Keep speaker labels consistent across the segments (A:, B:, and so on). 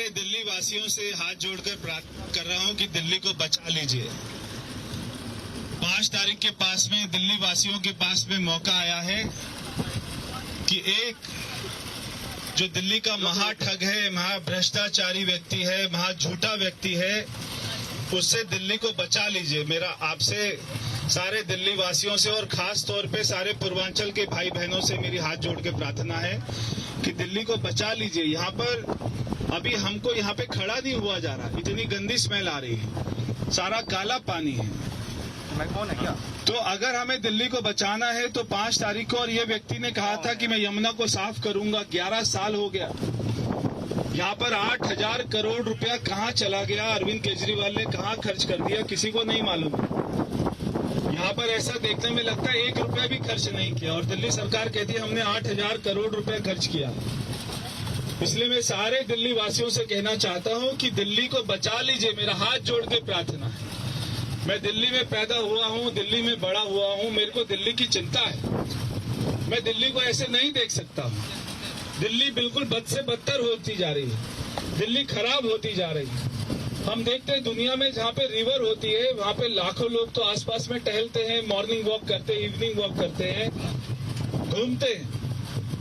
A: सारे दिल्ली वासियों से हाथ जोड़कर प्रार्थना कर रहा हूं कि दिल्ली को बचा लीजिए। 5 तारीख के पास में दिल्ली वासियों के पास में मौका आया है कि एक जो दिल्ली का महाठग है, महाभ्रष्टाचारी व्यक्ति है, महाझूठा व्यक्ति है, उससे दिल्ली को बचा लीजिए। मेरा आपसे सारे दिल्ली वासियों से और खास तौर पे सारे पूर्वांचल के भाई बहनों से मेरी हाथ जोड़ के प्रार्थना है कि दिल्ली को बचा लीजिए। यहाँ पर अभी हमको यहाँ पे खड़ा नहीं हुआ जा रहा, इतनी गंदी स्मेल आ रही है, सारा काला पानी है।
B: मैं कौन है क्या?
A: तो अगर हमें दिल्ली को बचाना है तो 5 तारीख को, और ये व्यक्ति ने कहा था कि मैं यमुना को साफ करूंगा। 11 साल हो गया, यहाँ पर 8,000 करोड़ रुपया कहाँ चला गया, अरविंद केजरीवाल ने कहाँ खर्च कर दिया, किसी को नहीं मालूम। यहाँ पर ऐसा देखने में लगता है 1 रुपया भी खर्च नहीं किया, और दिल्ली सरकार कहती है हमने 8,000 करोड़ रुपया खर्च किया। इसलिए मैं सारे दिल्ली वासियों से कहना चाहता हूँ कि दिल्ली को बचा लीजिए। मेरा हाथ जोड़ के प्रार्थना है। मैं दिल्ली में पैदा हुआ हूँ, दिल्ली में बड़ा हुआ हूँ, मेरे को दिल्ली की चिंता है। मैं दिल्ली को ऐसे नहीं देख सकता हूँ। दिल्ली बिल्कुल बद से बदतर होती जा रही है, दिल्ली खराब होती जा रही है। हम देखते हैं दुनिया में जहाँ पे रिवर होती है वहाँ पे लाखों लोग तो आसपास में टहलते हैं, मॉर्निंग वॉक करते हैं, इवनिंग वॉक करते हैं, घूमते हैं।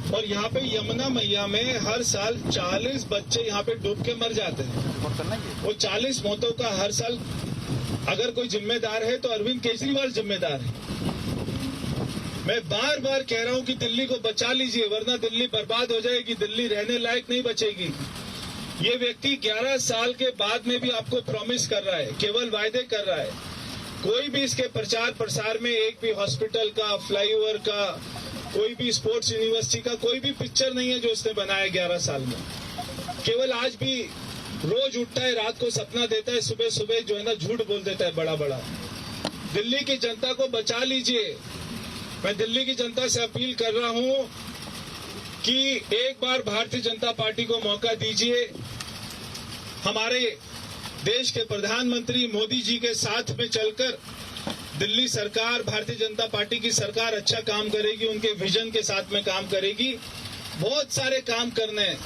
A: और यहाँ पे यमुना मैया में हर साल 40 बच्चे यहाँ पे डूब के मर जाते हैं। वो 40 मौतों का हर साल अगर कोई जिम्मेदार है तो अरविंद केजरीवाल जिम्मेदार है। मैं बार बार कह रहा हूँ कि दिल्ली को बचा लीजिए, वरना दिल्ली बर्बाद हो जाएगी, दिल्ली रहने लायक नहीं बचेगी। ये व्यक्ति 11 साल के बाद में भी आपको प्रॉमिस कर रहा है, केवल वायदे कर रहा है। कोई भी इसके प्रचार प्रसार में एक भी हॉस्पिटल का, फ्लाईओवर का, कोई भी स्पोर्ट्स यूनिवर्सिटी का कोई भी पिक्चर नहीं है जो उसने बनाया 11 साल में। केवल आज भी रोज उठता है, रात को सपना देता है, सुबह सुबह जो है ना झूठ बोल देता है बड़ा बड़ा। दिल्ली की जनता को बचा लीजिए। मैं दिल्ली की जनता से अपील कर रहा हूं कि एक बार भारतीय जनता पार्टी को मौका दीजिए। हमारे देश के प्रधानमंत्री मोदी जी के साथ में चलकर दिल्ली सरकार, भारतीय जनता पार्टी की सरकार अच्छा काम करेगी, उनके विजन के साथ में काम करेगी। बहुत सारे काम करने हैं।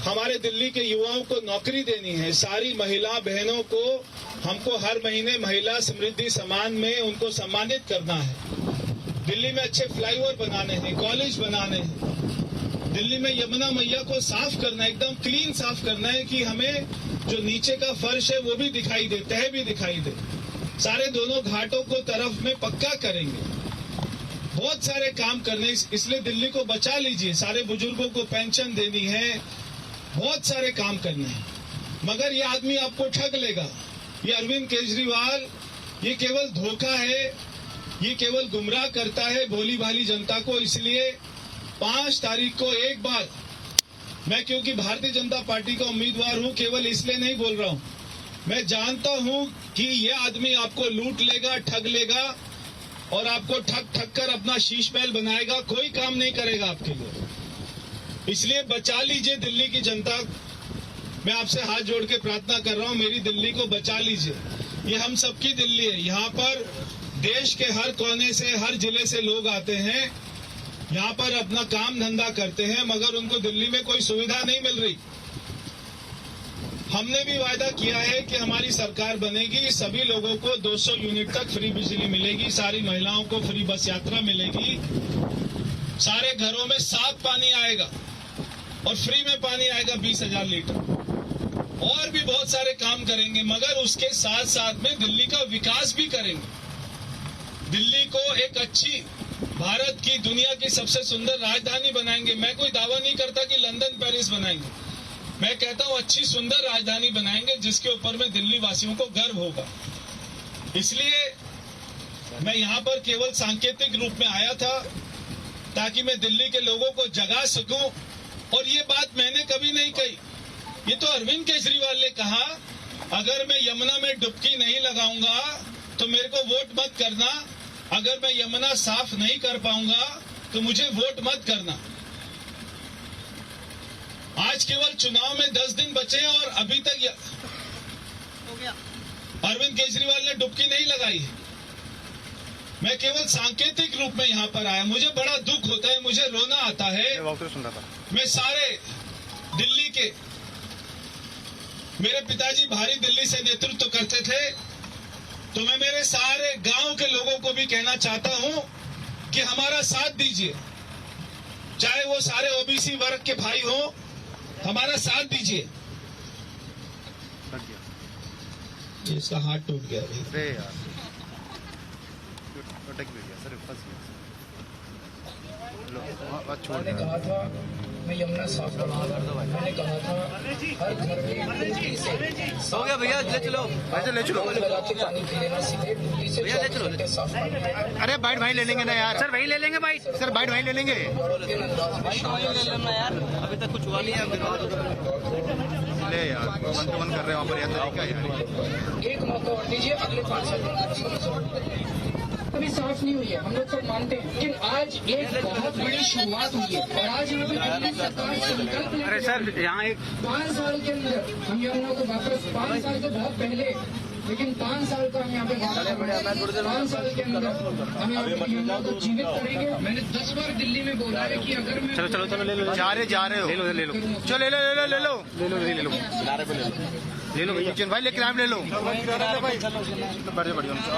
A: हमारे दिल्ली के युवाओं को नौकरी देनी है, सारी महिला बहनों को हमको हर महीने महिला समृद्धि सम्मान में उनको सम्मानित करना है। दिल्ली में अच्छे फ्लाईओवर बनाने हैं, कॉलेज बनाने हैं। दिल्ली में यमुना मैया को साफ करना है, एकदम क्लीन साफ करना है कि हमें जो नीचे का फर्श है वो भी दिखाई दे, तह भी दिखाई दे। सारे दोनों घाटों को तरफ में पक्का करेंगे। बहुत सारे काम करने, इसलिए दिल्ली को बचा लीजिए। सारे बुजुर्गों को पेंशन देनी है, बहुत सारे काम करने हैं। मगर ये आदमी आपको ठग लेगा। ये अरविंद केजरीवाल, ये केवल धोखा है, ये केवल गुमराह करता है भोली भाली जनता को। इसलिए 5 तारीख को एक बार मैं, क्योंकि भारतीय जनता पार्टी का उम्मीदवार हूं, केवल इसलिए नहीं बोल रहा हूं, मैं जानता हूं कि ये आदमी आपको लूट लेगा, ठग लेगा और आपको ठग ठग कर अपना शीश महल बनाएगा, कोई काम नहीं करेगा आपके लिए। इसलिए बचा लीजिए दिल्ली की जनता। मैं आपसे हाथ जोड़ के प्रार्थना कर रहा हूं, मेरी दिल्ली को बचा लीजिए। ये हम सबकी दिल्ली है। यहाँ पर देश के हर कोने से, हर जिले से लोग आते हैं, यहाँ पर अपना काम धंधा करते हैं, मगर उनको दिल्ली में कोई सुविधा नहीं मिल रही। हमने भी वायदा किया है कि हमारी सरकार बनेगी, सभी लोगों को 200 यूनिट तक फ्री बिजली मिलेगी, सारी महिलाओं को फ्री बस यात्रा मिलेगी, सारे घरों में साफ पानी आएगा और फ्री में पानी आएगा 20,000 लीटर। और भी बहुत सारे काम करेंगे, मगर उसके साथ साथ में दिल्ली का विकास भी करेंगे। दिल्ली को एक अच्छी, भारत की, दुनिया की सबसे सुंदर राजधानी बनाएंगे। मैं कोई दावा नहीं करता कि लंदन पेरिस बनाएंगे, मैं कहता हूं अच्छी सुंदर राजधानी बनाएंगे जिसके ऊपर में दिल्ली वासियों को गर्व होगा। इसलिए मैं यहाँ पर केवल सांकेतिक रूप में आया था ताकि मैं दिल्ली के लोगों को जगा सकूं। और ये बात मैंने कभी नहीं कही, ये तो अरविंद केजरीवाल ने कहा, अगर मैं यमुना में डुबकी नहीं लगाऊंगा तो मेरे को वोट मत करना, अगर मैं यमुना साफ नहीं कर पाऊंगा तो मुझे वोट मत करना। आज केवल चुनाव में 10 दिन बचे हैं और अभी तक हो गया, अरविंद केजरीवाल ने डुबकी नहीं लगाई है। मैं केवल सांकेतिक रूप में यहाँ पर आया। मुझे बड़ा दुख होता है, मुझे रोना आता है। मैं सारे दिल्ली के मेरे पिताजी भारी दिल्ली से नेतृत्व करते थे, तो मैं मेरे सारे गांव के लोगों को भी कहना चाहता हूं कि हमारा साथ दीजिए, चाहे वो सारे ओबीसी वर्ग के भाई हो, हमारा साथ दीजिए। इसका हाथ टूट गया भाई।
B: अरे यार अटक भी गया सर, फंस गया। छोड़
C: मैंने कहा था मैं यमुना साफ करूंगा, मैंने कहा था हर घर में टूटी से
B: हो गया भैया, ले चलो ऐसे ले चलो
C: लगा के पानी पी लेना, सीधे टूटी से
B: भैया ले चलो।
C: साफ करना।
B: अरे बाइट भाई ले लेंगे ना यार, सर भाई ले लेंगे भाई, सर बाइट भाई ले लेंगे यार, अभी तक कुछ हुआ नहीं है। ले यार वन टू वन कर रहे हैं वहाँ पर, यार तरीका यार।
C: एक मौका और दीजिए, अगले 5 साल अभी साफ नहीं हुई है, हम लोग सब मानते हैं, लेकिन आज एक बहुत बड़ी शुरुआत हुई है और आज यहाँ पे दिल्ली सरकार संकल्प ले
B: अरे सर यहाँ एक
C: 5 साल के अंदर हम यमुना को वापस, 5 साल से बहुत पहले, लेकिन 5 साल का हम यहाँ पे 5 साल के अंदर हम यहाँ पे यमुना को जीवित करेंगे। मैंने 10 बार दिल्ली में बोला है कि अगर मैं
B: चलो चलो चलो ले लो, जा रहे हो, ले लो चलो ले लो भैया, क्लाइम ले लो।